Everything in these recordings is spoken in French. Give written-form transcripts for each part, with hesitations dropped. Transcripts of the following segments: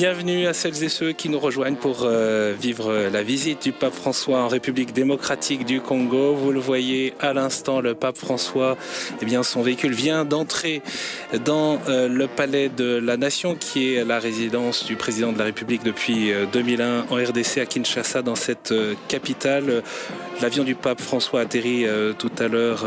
Bienvenue à celles et ceux qui nous rejoignent pour vivre la visite du pape François en République démocratique du Congo. Vous le voyez à l'instant, le pape François, son véhicule vient d'entrer dans le palais de la Nation, qui est la résidence du président de la République depuis 2001 en RDC à Kinshasa, dans cette capitale. L'avion du pape François atterrit tout à l'heure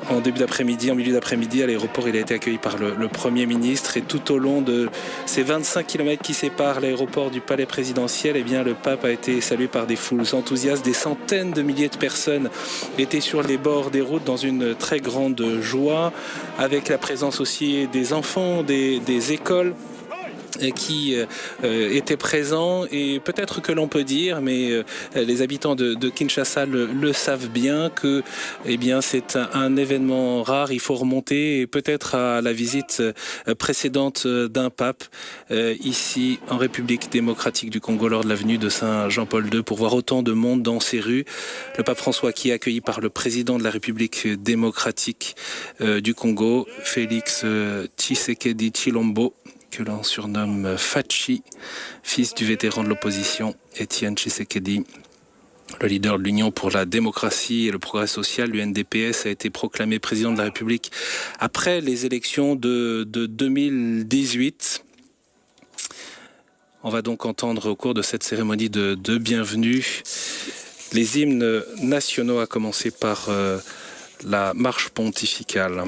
en début d'après-midi, en milieu d'après-midi à l'aéroport. Il a été accueilli par le Premier ministre, et tout au long de ces 25 km qui séparent l'aéroport du palais présidentiel, le pape a été salué par des foules enthousiastes. Des centaines de milliers de personnes étaient sur les bords des routes dans une très grande joie, avec la présence aussi des enfants, des écoles qui étaient présents. Et peut-être que l'on peut dire, mais les habitants de Kinshasa le savent bien, que c'est un événement rare. Il faut remonter peut-être à la visite précédente d'un pape ici en République démocratique du Congo, lors de l'avenue de Saint-Jean-Paul II, pour voir autant de monde dans ces rues. Le pape François qui est accueilli par le président de la République démocratique du Congo, Félix Tshisekedi Tshilombo, que l'on surnomme Fachi, fils du vétéran de l'opposition Étienne Tshisekedi. Le leader de l'Union pour la démocratie et le progrès social, l'UNDPS, a été proclamé président de la République après les élections de 2018. On va donc entendre au cours de cette cérémonie de bienvenue les hymnes nationaux, à commencer par la marche pontificale.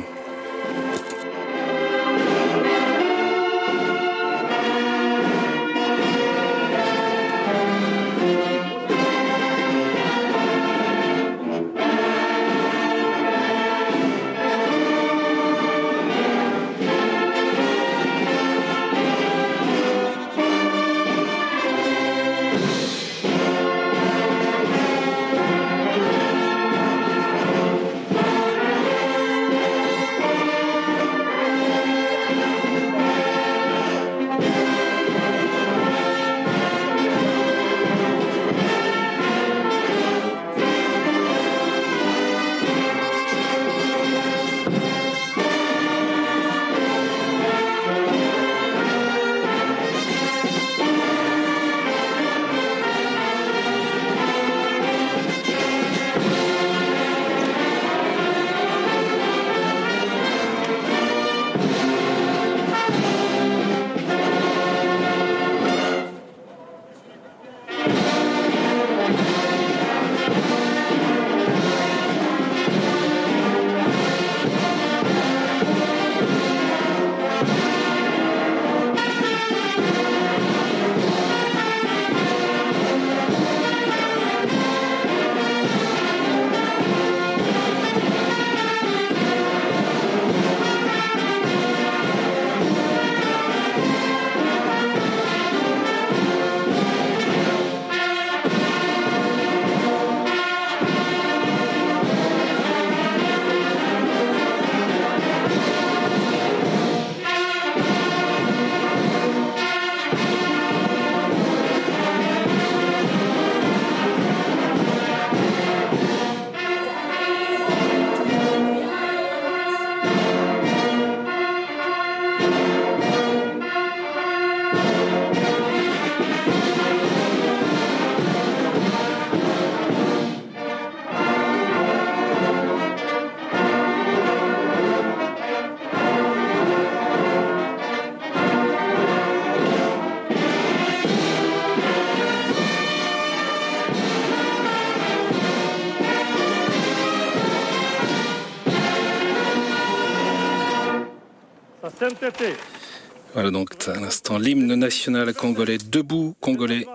Voilà donc à l'instant l'hymne national congolais, Debout Congolais,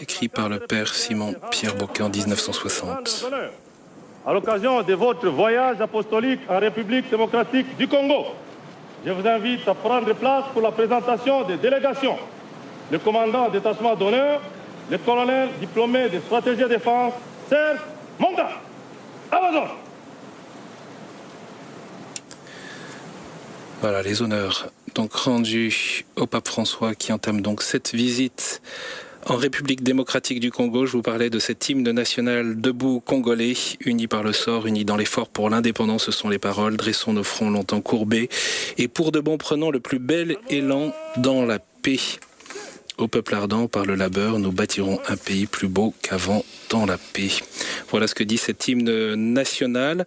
écrit par le père Simon Pierre Bocquet en 1960. À l'occasion de votre voyage apostolique en République démocratique du Congo, je vous invite à prendre place pour la présentation des délégations. Le commandant détachement d'honneur, le colonel diplômé de stratégie de défense, Serge Monga. Amazon. Voilà les honneurs donc rendus au pape François, qui entame donc cette visite en République démocratique du Congo. Je vous parlais de cet hymne national Debout Congolais, unis par le sort, unis dans l'effort pour l'indépendance, ce sont les paroles. Dressons nos fronts longtemps courbés et pour de bon prenons le plus bel élan dans la paix. Au peuple ardent, par le labeur, nous bâtirons un pays plus beau qu'avant dans la paix. Voilà ce que dit cet hymne national.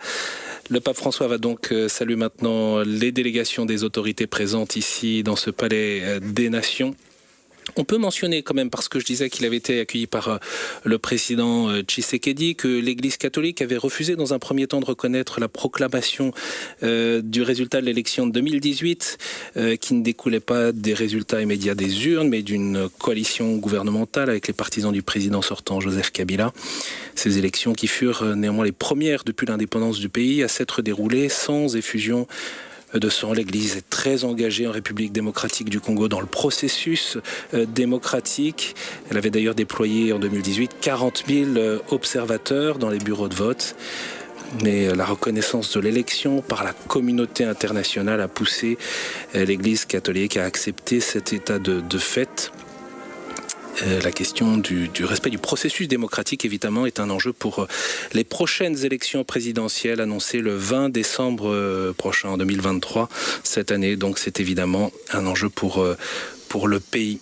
Le pape François va donc saluer maintenant les délégations des autorités présentes ici dans ce palais des Nations. On peut mentionner quand même, parce que je disais qu'il avait été accueilli par le président Tshisekedi, que l'Église catholique avait refusé dans un premier temps de reconnaître la proclamation du résultat de l'élection de 2018, qui ne découlait pas des résultats immédiats des urnes, mais d'une coalition gouvernementale avec les partisans du président sortant Joseph Kabila. Ces élections qui furent néanmoins les premières depuis l'indépendance du pays à s'être déroulées sans effusion de sang. L'Église est très engagée en République démocratique du Congo dans le processus démocratique. Elle avait d'ailleurs déployé en 2018 40 000 observateurs dans les bureaux de vote. Mais la reconnaissance de l'élection par la communauté internationale a poussé l'Église catholique à accepter cet état de fait. La question du respect du processus démocratique, évidemment, est un enjeu pour les prochaines élections présidentielles annoncées le 20 décembre prochain, en 2023, cette année. Donc c'est évidemment un enjeu pour le pays.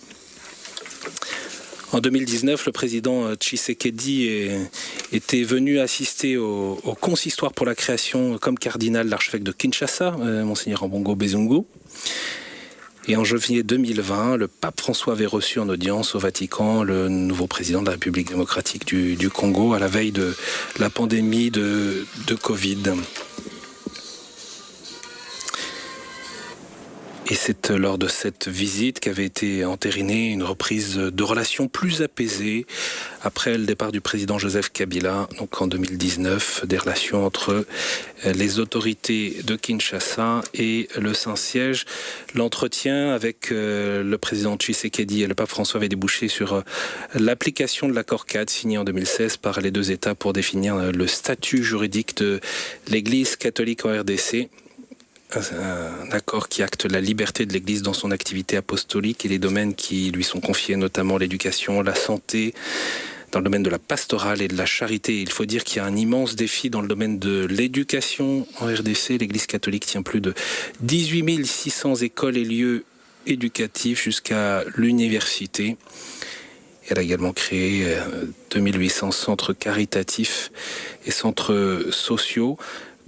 En 2019, le président Tshisekedi était venu assister au consistoire pour la création comme cardinal de l'archevêque de Kinshasa, Monseigneur Ambongo Bezungu. Et en janvier 2020, le pape François avait reçu en audience au Vatican le nouveau président de la République démocratique du Congo à la veille de la pandémie de Covid. Et c'est lors de cette visite qu'avait été entérinée une reprise de relations plus apaisées après le départ du président Joseph Kabila, donc en 2019, des relations entre les autorités de Kinshasa et le Saint-Siège. L'entretien avec le président Tshisekedi et le pape François avait débouché sur l'application de l'accord cadre signé en 2016 par les deux États pour définir le statut juridique de l'Église catholique en RDC. Un accord qui acte la liberté de l'Église dans son activité apostolique et les domaines qui lui sont confiés, notamment l'éducation, la santé, dans le domaine de la pastorale et de la charité. Il faut dire qu'il y a un immense défi dans le domaine de l'éducation en RDC. L'Église catholique tient plus de 18 600 écoles et lieux éducatifs jusqu'à l'université. Elle a également créé 2800 centres caritatifs et centres sociaux.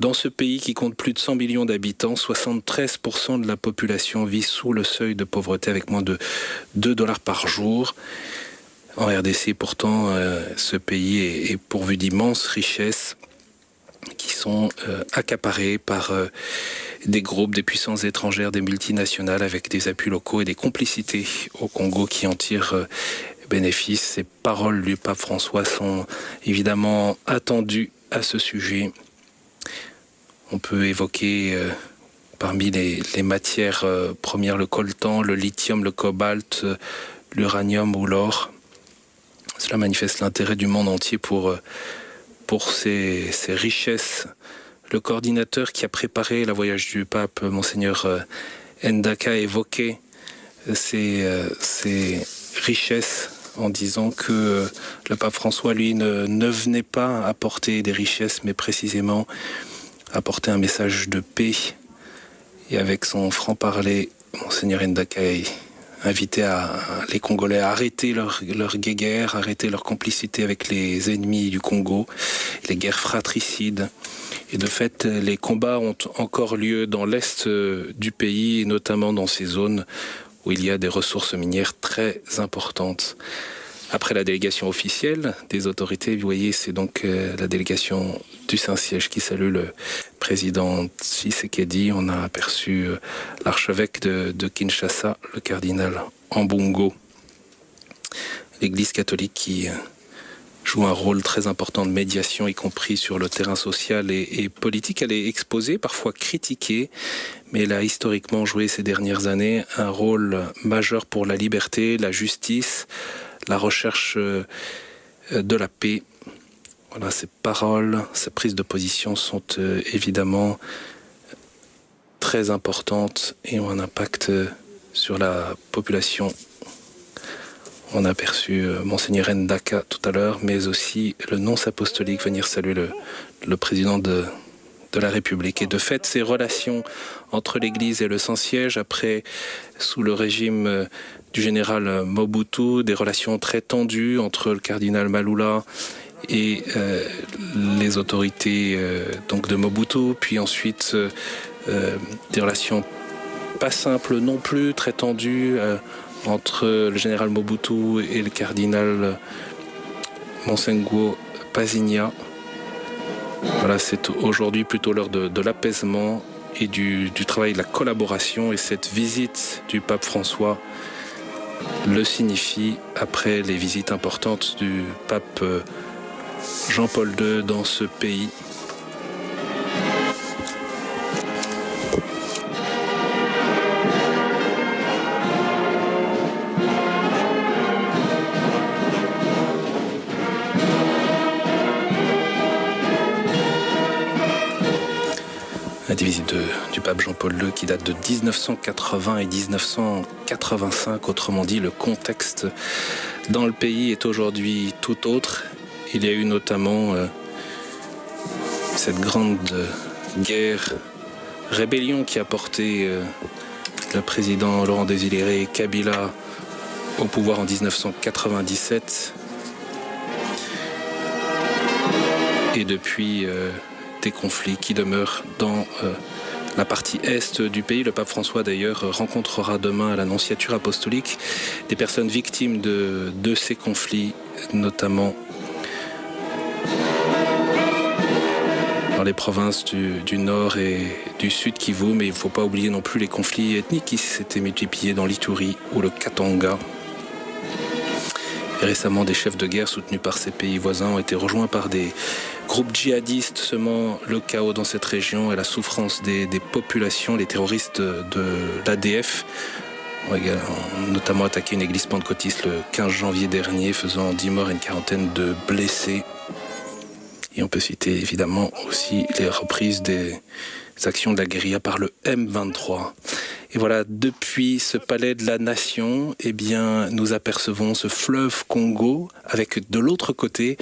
Dans ce pays qui compte plus de 100 millions d'habitants, 73% de la population vit sous le seuil de pauvreté avec moins de $2 par jour. En RDC, pourtant, ce pays est pourvu d'immenses richesses qui sont accaparées par des groupes, des puissances étrangères, des multinationales avec des appuis locaux et des complicités au Congo qui en tirent bénéfice. Ces paroles du pape François sont évidemment attendues à ce sujet. On peut évoquer parmi les matières premières le coltan, le lithium, le cobalt, l'uranium ou l'or. Cela manifeste l'intérêt du monde entier pour ces richesses. Le coordinateur qui a préparé le voyage du pape, Monseigneur Ndaka, évoquait ces richesses en disant que le pape François, lui, ne venait pas apporter des richesses, mais précisément apporter un message de paix. Et avec son franc-parler, Monseigneur Ndaka invitait les Congolais à arrêter leur guéguerre, arrêter leur complicité avec les ennemis du Congo, les guerres fratricides. Et de fait, les combats ont encore lieu dans l'est du pays, et notamment dans ces zones où il y a des ressources minières très importantes. Après la délégation officielle des autorités, vous voyez, c'est donc la délégation du Saint-Siège qui salue le président Tshisekedi. On a aperçu l'archevêque de Kinshasa, le cardinal Ambongo. L'Église catholique qui joue un rôle très important de médiation, y compris sur le terrain social et politique. Elle est exposée, parfois critiquée, mais elle a historiquement joué ces dernières années un rôle majeur pour la liberté, la justice, la recherche de la paix. Voilà, ces paroles, ces prises de position sont évidemment très importantes et ont un impact sur la population. On a aperçu Monseigneur Ndaka tout à l'heure, mais aussi le nonce apostolique venir saluer le président de de la République. Et de fait, ces relations entre l'Église et le Saint-Siège, après, sous le régime du général Mobutu, des relations très tendues entre le cardinal Malula et les autorités donc de Mobutu, puis ensuite des relations pas simples non plus, très tendues entre le général Mobutu et le cardinal Monsengwo Pazinia. Voilà, c'est aujourd'hui plutôt l'heure de l'apaisement et du travail de la collaboration, et cette visite du pape François le signifie après les visites importantes du pape Jean-Paul II dans ce pays. Des visites du pape Jean-Paul II qui date de 1980 et 1985. Autrement dit, le contexte dans le pays est aujourd'hui tout autre. Il y a eu notamment cette grande guerre, rébellion qui a porté le président Laurent Désiré Kabila au pouvoir en 1997. Et depuis... des conflits qui demeurent dans la partie est du pays. Le pape François d'ailleurs rencontrera demain à l'Annonciature apostolique des personnes victimes de ces conflits, notamment dans les provinces du nord et du sud Kivu, mais il ne faut pas oublier non plus les conflits ethniques qui s'étaient multipliés dans l'Ituri ou le Katanga. Et récemment, des chefs de guerre soutenus par ces pays voisins ont été rejoints par des groupes djihadistes semant le chaos dans cette région et la souffrance des populations. Les terroristes de l'ADF ont notamment attaqué une église pentecôtiste le 15 janvier dernier, faisant 10 morts et une quarantaine de blessés. Et on peut citer évidemment aussi les reprises des actions de la guérilla par le M23. Et voilà, depuis ce palais de la Nation, eh bien, nous apercevons ce fleuve Congo avec de l'autre côté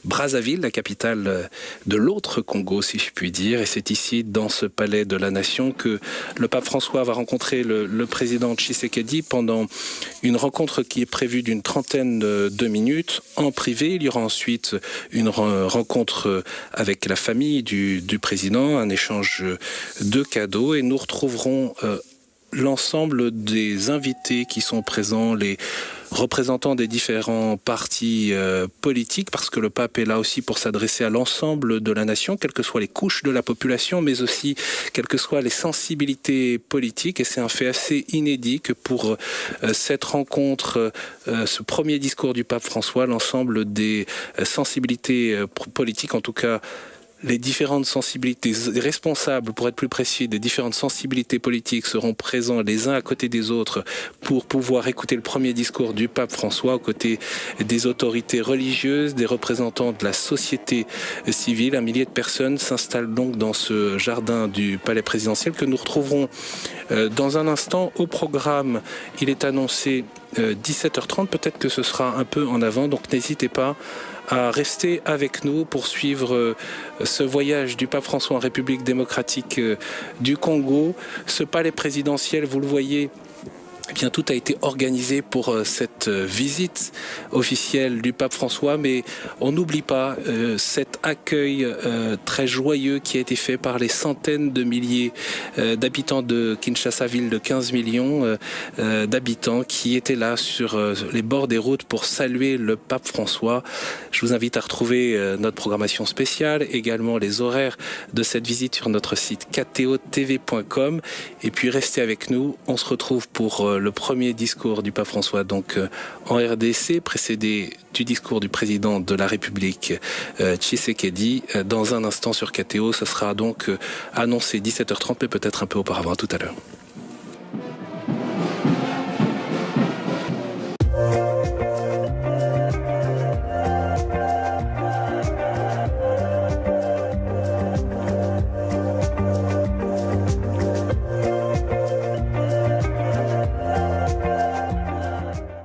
Brazzaville, la capitale de l'autre Congo, si je puis dire. Et c'est ici, dans ce palais de la Nation, que le pape François va rencontrer le président Tshisekedi pendant une rencontre qui est prévue d'une trentaine de minutes en privé. Il y aura ensuite une rencontre avec la famille du président, un échange de cadeaux, et nous retrouverons l'ensemble des invités qui sont présents, les représentants des différents partis politiques, parce que le pape est là aussi pour s'adresser à l'ensemble de la nation, quelles que soient les couches de la population, mais aussi quelles que soient les sensibilités politiques. Et c'est un fait assez inédit que pour cette rencontre, ce premier discours du pape François, l'ensemble des sensibilités politiques, en tout cas les différentes sensibilités, les responsables, pour être plus précis, des différentes sensibilités politiques seront présents les uns à côté des autres pour pouvoir écouter le premier discours du pape François aux côtés des autorités religieuses, des représentants de la société civile. 1 millier de personnes s'installent donc dans ce jardin du palais présidentiel que nous retrouverons dans un instant. Au programme, il est annoncé 17h30, peut-être que ce sera un peu en avant, donc n'hésitez pas à rester avec nous pour suivre ce voyage du pape François en République démocratique du Congo. Ce palais présidentiel, vous le voyez, eh bien, tout a été organisé pour cette visite officielle du pape François, mais on n'oublie pas cet accueil très joyeux qui a été fait par les centaines de milliers d'habitants de Kinshasa, ville de 15 millions d'habitants, qui étaient là sur les bords des routes pour saluer le pape François. Je vous invite à retrouver notre programmation spéciale, également les horaires de cette visite sur notre site ktotv.com, et puis restez avec nous. On se retrouve pour le premier discours du pape François, donc en RDC, précédé du discours du président de la République Tshisekedi. Dans un instant sur KTO, ce sera donc annoncé 17h30, mais peut-être un peu auparavant, tout à l'heure.